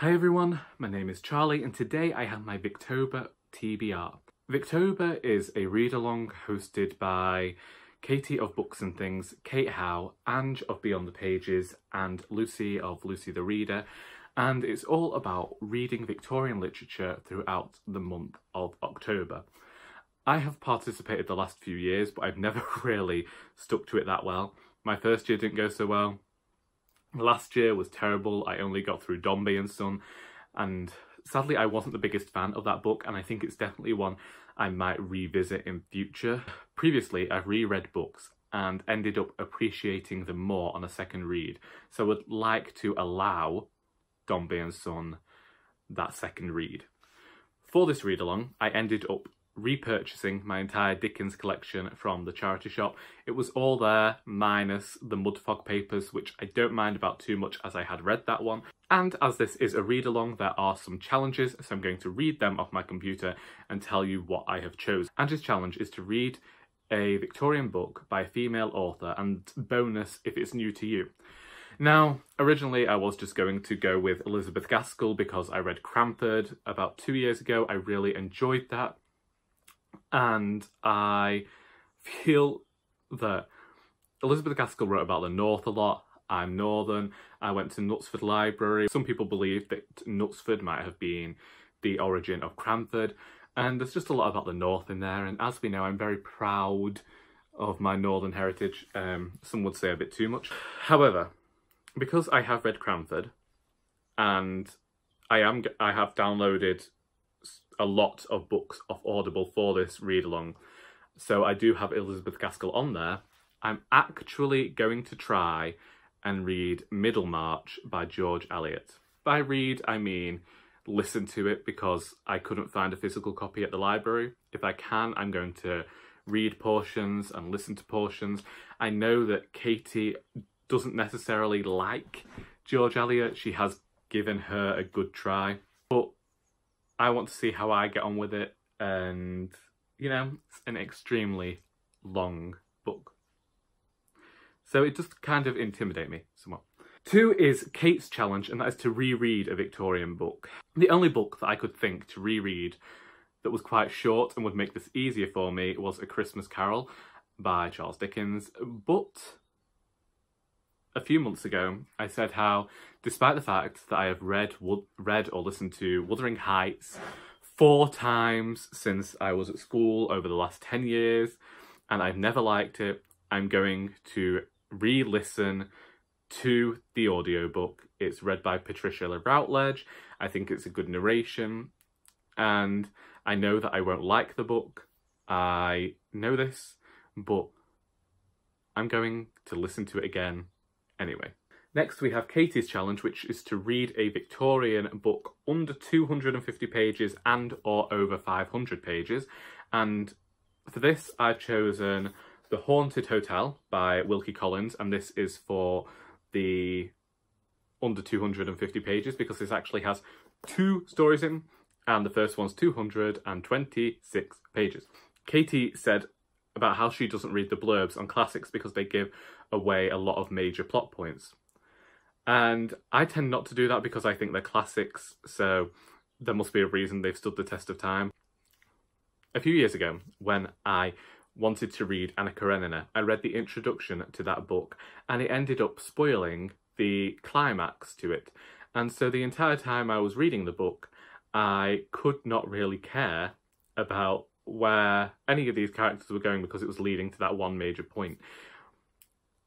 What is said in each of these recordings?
Hi everyone, my name is Charlie and today I have my Victober TBR. Victober is a read-along hosted by Katie of Books and Things, Kate Howe, Ange of Beyond the Pages and Lucy of Lucy the Reader, and it's all about reading Victorian literature throughout the month of October. I have participated the last few years, but I've never really stuck to it that well. My first year didn't go so well. Last year was terrible. I only got through Dombey and Son, and sadly I wasn't the biggest fan of that book, and I think it's definitely one I might revisit in future. Previously, I've reread books and ended up appreciating them more on a second read, so I would like to allow Dombey and Son that second read. For this read-along, I ended up repurchasing my entire Dickens collection from the charity shop. It was all there, minus the Mudfog papers, which I don't mind about too much as I had read that one. And as this is a read-along, there are some challenges, so I'm going to read them off my computer and tell you what I have chosen. Angie's challenge is to read a Victorian book by a female author, and bonus if it's new to you. Now, originally I was just going to go with Elizabeth Gaskell because I read Cranford about 2 years ago. I really enjoyed that. And I feel that Elizabeth Gaskell wrote about the North a lot. I'm Northern. I went to Knutsford Library. Some people believe that Knutsford might have been the origin of Cranford. And there's just a lot about the North in there. And as we know, I'm very proud of my Northern heritage. Some would say a bit too much. However, because I have read Cranford and I have downloaded a lot of books off Audible for this read-along, so I do have Elizabeth Gaskell on there. I'm actually going to try and read Middlemarch by George Eliot. By read, I mean listen to it, because I couldn't find a physical copy at the library. If I can, I'm going to read portions and listen to portions. I know that Katie doesn't necessarily like George Eliot. She has given her a good try, but I want to see how I get on with it, and, you know, it's an extremely long book. So it just kind of intimidates me somewhat. 2 is Kate's challenge, and that is to reread a Victorian book. The only book that I could think to reread that was quite short and would make this easier for me was A Christmas Carol by Charles Dickens, but a few months ago, I said how, despite the fact that I have read or listened to Wuthering Heights 4 times since I was at school over the last 10 years, and I've never liked it, I'm going to re-listen to the audiobook. It's read by Patricia Routledge. I think it's a good narration, and I know that I won't like the book. I know this, but I'm going to listen to it again anyway. Next we have Katie's challenge, which is to read a Victorian book under 250 pages and or over 500 pages. And for this I've chosen The Haunted Hotel by Wilkie Collins, and this is for the under 250 pages because this actually has 2 stories in, and the first one's 226 pages. Katie said about how she doesn't read the blurbs on classics because they give away a lot of major plot points. And I tend not to do that because I think they're classics, so there must be a reason they've stood the test of time. A few years ago, when I wanted to read Anna Karenina, I read the introduction to that book, and it ended up spoiling the climax to it. And so the entire time I was reading the book, I could not really care about where any of these characters were going because it was leading to that one major point.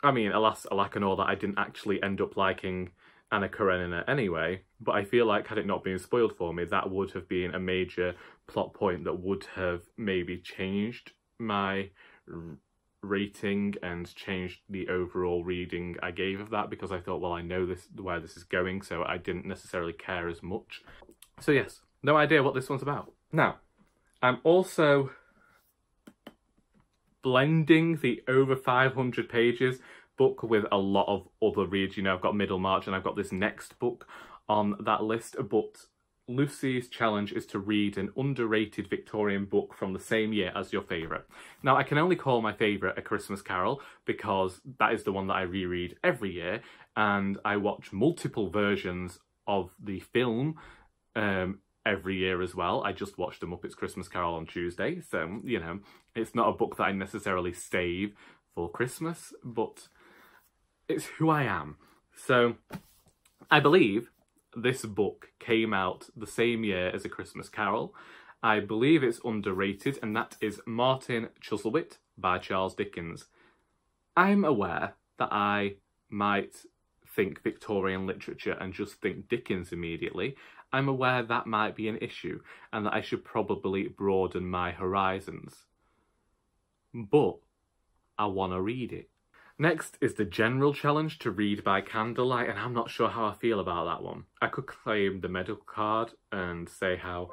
I mean, alas, alack and all that, I didn't actually end up liking Anna Karenina anyway, but I feel like had it not been spoiled for me, that would have been a major plot point that would have maybe changed my rating and changed the overall reading I gave of that, because I thought, well, I know this where this is going, so I didn't necessarily care as much. So yes, no idea what this one's about. Now, I'm also blending the over 500 pages book with a lot of other reads. You know, I've got Middlemarch and I've got this next book on that list, but Lucy's challenge is to read an underrated Victorian book from the same year as your favourite. Now, I can only call my favourite A Christmas Carol because that is the one that I reread every year, and I watch multiple versions of the film every year as well. I just watched A Muppets Christmas Carol on Tuesday, so, you know, it's not a book that I necessarily save for Christmas, but it's who I am. So I believe this book came out the same year as A Christmas Carol. I believe it's underrated, and that is Martin Chuzzlewit by Charles Dickens. I'm aware that I might think Victorian literature and just think Dickens immediately. I'm aware that might be an issue and that I should probably broaden my horizons. But I want to read it. Next is the general challenge to read by candlelight, and I'm not sure how I feel about that one. I could claim the medical card and say how,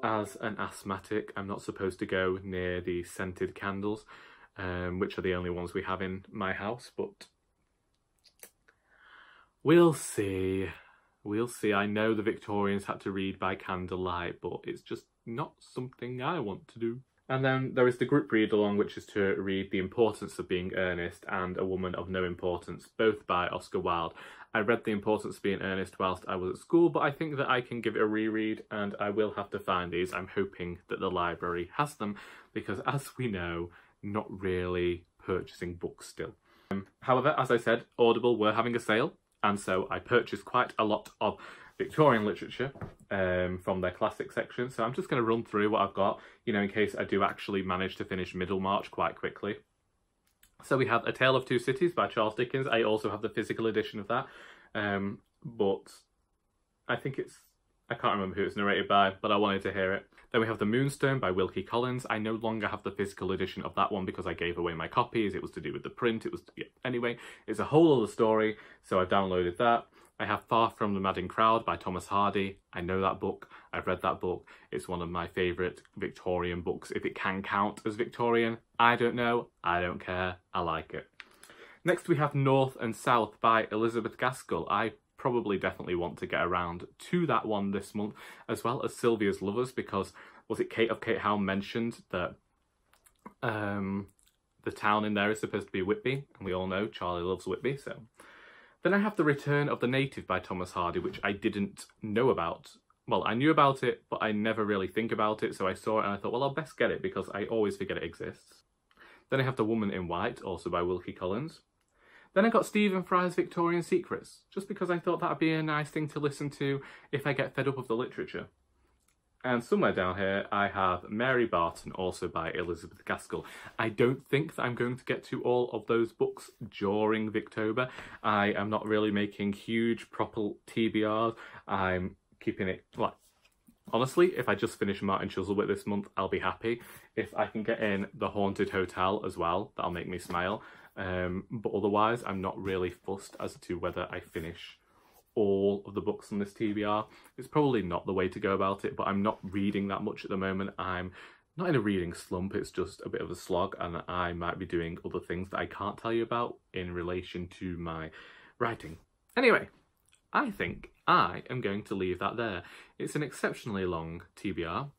as an asthmatic, I'm not supposed to go near the scented candles, which are the only ones we have in my house, but we'll see. We'll see. I know the Victorians had to read by candlelight, but it's just not something I want to do. And then there is the group read-along, which is to read The Importance of Being Earnest and A Woman of No Importance, both by Oscar Wilde. I read The Importance of Being Earnest whilst I was at school, but I think that I can give it a reread, and I will have to find these. I'm hoping that the library has them, because as we know, not really purchasing books still. However, as I said, Audible were having a sale, and so I purchased quite a lot of Victorian literature from their classic section. So I'm just going to run through what I've got, you know, in case I do actually manage to finish Middlemarch quite quickly. So we have A Tale of Two Cities by Charles Dickens. I also have the physical edition of that, but I think I can't remember who it's narrated by, but I wanted to hear it. Then we have The Moonstone by Wilkie Collins. I no longer have the physical edition of that one because I gave away my copies. It was to do with the print. Anyway, it's a whole other story, so I've downloaded that. I have Far From the Madding Crowd by Thomas Hardy. I know that book. I've read that book. It's one of my favourite Victorian books. If it can count as Victorian, I don't know. I don't care. I like it. Next we have North and South by Elizabeth Gaskell. I probably definitely want to get around to that one this month, as well as Sylvia's Lovers, because was it Kate of Kate Howe mentioned that the town in there is supposed to be Whitby, and we all know Charlie loves Whitby, so. Then I have The Return of the Native by Thomas Hardy, which I didn't know about. Well, I knew about it, but I never really think about it, so I saw it and I thought, well, I'll best get it because I always forget it exists. Then I have The Woman in White, also by Wilkie Collins. Then I got Stephen Fry's Victorian Secrets, just because I thought that'd be a nice thing to listen to if I get fed up of the literature. And somewhere down here, I have Mary Barton, also by Elizabeth Gaskell. I don't think that I'm going to get to all of those books during Victober. I am not really making huge proper TBRs. I'm keeping it, like, honestly, if I just finish Martin Chuzzlewit this month, I'll be happy. If I can get in The Haunted Hotel as well, that'll make me smile. But otherwise, I'm not really fussed as to whether I finish all of the books on this TBR. It's probably not the way to go about it, but I'm not reading that much at the moment. I'm not in a reading slump, it's just a bit of a slog, and I might be doing other things that I can't tell you about in relation to my writing. Anyway, I think I am going to leave that there. It's an exceptionally long TBR.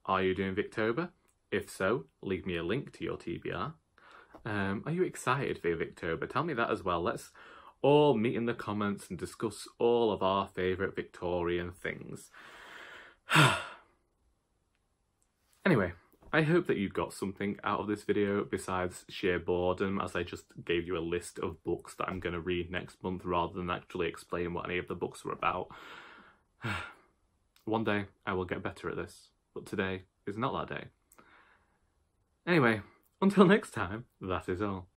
Are you doing Victober? If so, leave me a link to your TBR. Are you excited for Victober? Tell me that as well. Let's all meet in the comments and discuss all of our favourite Victorian things. Anyway, I hope that you got something out of this video besides sheer boredom, as I just gave you a list of books that I'm going to read next month rather than actually explain what any of the books were about. One day I will get better at this, but today is not that day. Anyway, until next time, that is all.